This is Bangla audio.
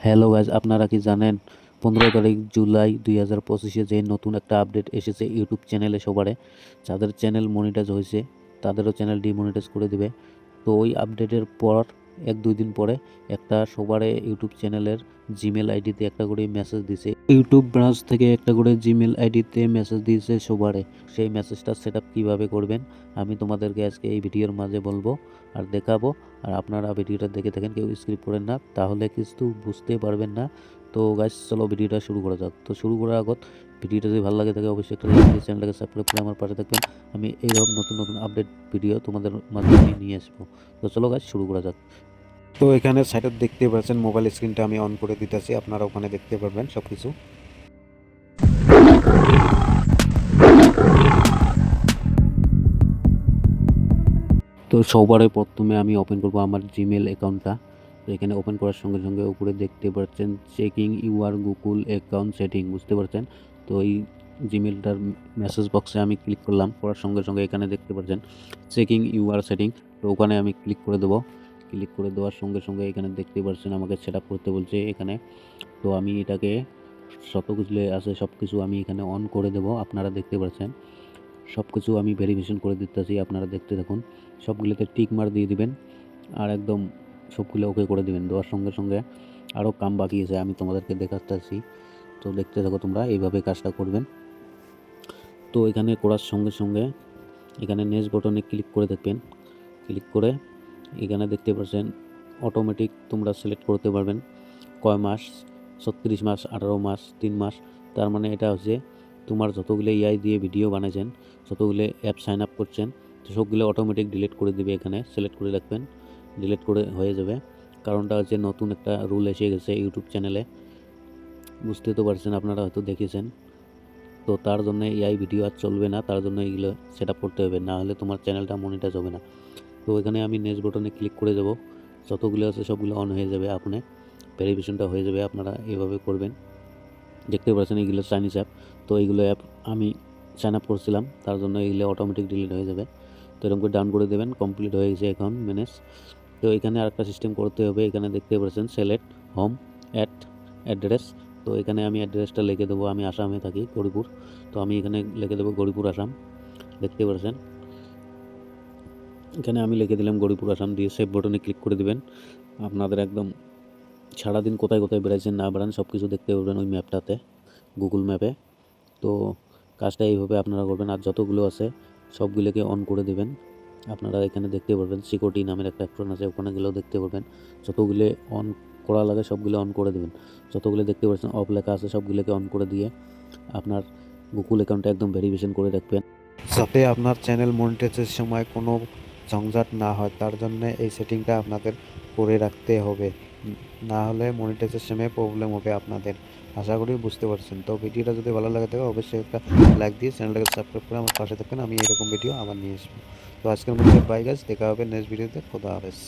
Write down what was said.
হ্যালো গাইজ, আপনারা কি জানেন 15 তারিখ জুলাই 2025 যে নতুন একটা আপডেট এসেছে ইউটিউব চ্যানেলে সবারে যাদের চ্যানেল মনিটাইজ হয়েছে তাদেরও চ্যানেল ডিমনিটাইজ করে দিবে। তো ওই আপডেটের পর 1-2 দিন পরে একটা সবারে ইউটিউব চ্যানেলের জিমেল আইডিতে একটা করে মেসেজ দিছে, ইউটিউব ব্রাঞ্চ থেকে একটা করে জিমেল আইডিতে মেসেজ দিয়েছে সবারে। সেই মেসেজটা সেট আপ কীভাবে করবেন আমি তোমাদেরকে আজকে এই ভিডিওর মাঝে বলবো আর দেখাবো। আর আপনারা ভিডিওটা দেখে থাকেন, কেউ স্কিপ করেন না, তাহলে কিছু বুঝতে পারবেন না। তো গাইস চলো ভিডিওটা শুরু করা যাক। তো শুরু করার আগত ভিডিওটা যদি ভালো লাগে থাকে অবশ্যই একটা লাইক দিয়ে চ্যানেলটাকে সাবস্ক্রাইব করে আমার পাশে থাকবেন। আমি এইরকম নতুন নতুন আপডেট ভিডিও তোমাদের মাঝে আমি নিয়ে আসবো। তো চলো গাইস শুরু করা যাক। তো এখানে সাইডে দেখতে পাচ্ছেন মোবাইল স্ক্রিনটা আমি অন করে দিতেছি, আপনারা ওখানে দেখতে পারবেন সব কিছু। তো সবারে প্রথমে আমি ওপেন করব আমার জিমেল অ্যাকাউন্টটা। তো এখানে ওপেন করার সঙ্গে সঙ্গে উপরে দেখতে পাচ্ছেন checking your Google account setting, বুঝতে পারছেন। তো এই জিমেলটার মেসেজ বক্সে আমি ক্লিক করলাম, করার সঙ্গে সঙ্গে এখানে দেখতে পাচ্ছেন চেকিং ইউর সেটিং। তো ওখানে আমি ক্লিক করে দেবো। ক্লিক করে দেওয়ার সঙ্গে সঙ্গে এখানে দেখতে পাচ্ছেন আমাকে সেট আপ করতে বলছে এখানে। তো আমি এটাকে যত কিছু আছে সব কিছু আমি এখানে অন করে দেবো। আপনারা দেখতে পাচ্ছেন সব কিছু আমি ভেরিফিকেশন করে দিতেছি, আপনারা দেখতে থাকুন। সবগুলোতে টিক মার দিয়ে দিবেন আর একদম সবগুলো ওকে করে দিবেন। দেওয়ার সঙ্গে সঙ্গে আরও কাম বাকি আছে, আমি তোমাদেরকে দেখাচ্ছি। তো দেখতে থাকো, তোমরা এইভাবে কাজটা করবেন। তো এখানে করার সঙ্গে সঙ্গে এখানে নেক্সট বটনে ক্লিক করে দেখবেন। ক্লিক করে এখানে দেখতে পাচ্ছেন অটোমেটিক তোমরা সিলেক্ট করতে পারবেন কয় মাস, 36 মাস, 18 মাস, 3 মাস। তার মানে এটা হচ্ছে তোমার যতগুলো এআই দিয়ে ভিডিও বানাইছেন, যতগুলো অ্যাপ সাইন আপ করছেন, তো সবগুলো অটোমেটিক ডিলিট করে দিবে। এখানে সিলেক্ট করে রাখবেন, ডিলিট করে হয়ে যাবে। কারণটা হচ্ছে নতুন একটা রুল এসে গেছে ইউটিউব চ্যানেলে, বুঝতে তো পারছেন, আপনারা হয়তো দেখেছেন। তো তার জন্য এআই ভিডিও আর চলবে না, তার জন্য এইগুলো সেট আপ করতে হবে, না হলে তোমার চ্যানেলটা মনিটাইজ হবে না। তো এখানে আমি নেক্সট বটনে ক্লিক করে দেবো, যতগুলো আছে সবগুলো অন হয়ে যাবে, আপনি ভেরিফিকেশনটা হয়ে যাবে। আপনারা এভাবে করবেন। দেখতে পাচ্ছেন এইগুলো চাইনিজ অ্যাপ, তো এইগুলো অ্যাপ আমি সাইন আপ করছিলাম, তার জন্য এইগুলো অটোমেটিক ডিলিট হয়ে যাবে। তো এরকম করে ডাউন করে দেবেন, কমপ্লিট হয়ে গেছে অ্যাকাউন্ট ম্যানেজ। তো এখানে আরেকটা সিস্টেম করতে হবে, এখানে দেখতে পাচ্ছেন সিলেক্ট হোম অ্যাড্রেস। তো এখানে আমি অ্যাড্রেসটা লিখে দেবো, আমি আসামে থাকি, গৌরীপুর। তো আমি এখানে লিখে দেবো গৌরীপুর আসাম। দেখতে পাচ্ছেন এখানে আমি লিখে দিলাম গৌরীপুর আসাম, দিয়ে সেভ বটনে ক্লিক করে দিবেন। আপনাদের একদম সারাদিন কোথায় কোথায় বেড়াচ্ছেন না বেড়ান সব কিছু দেখতে পারবেন ওই ম্যাপটাতে, গুগল ম্যাপে। তো কাজটা এইভাবে আপনারা করবেন, আর যতগুলো আছে সবগুলোকে অন করে দেবেন। আপনারা এখানে দেখতে পারবেন সিকিউরিটি নামের একটা অপশন আছে, ওখানে গেলেও দেখতে পারবেন। যতগুলো অন করা লাগে সবগুলো অন করে দেবেন। যতগুলো দেখতে পাচ্ছেন অফ লেখা আছে সবগুলোকে অন করে দিয়ে আপনার গুগল অ্যাকাউন্টটা একদম ভেরিফিকেশন করে রাখবেন, যাতে আপনার চ্যানেল মনিটাইজের সময় কোনো ঝঞ্ঝাট না হয়। তার জন্য এই সেটিংটা আপনাদের করে রাখতে হবে, না হলে মনিটাইজের সময় প্রবলেম হবে আপনাদের। আশা করি বুঝতে পারছেন। তো ভিডিওটা যদি ভালো লাগে থাকে অবশ্যই একটা লাইক দিয়ে চ্যানেলটাকে সাবস্ক্রাইব করে আমার পাশে থাকবেন, আমি এরকম ভিডিও আবার নিয়ে আসবো। তো আজকের মধ্যে বাই গাইস, দেখা হবে নেক্সট ভিডিওতে। খোদা হাফেজ।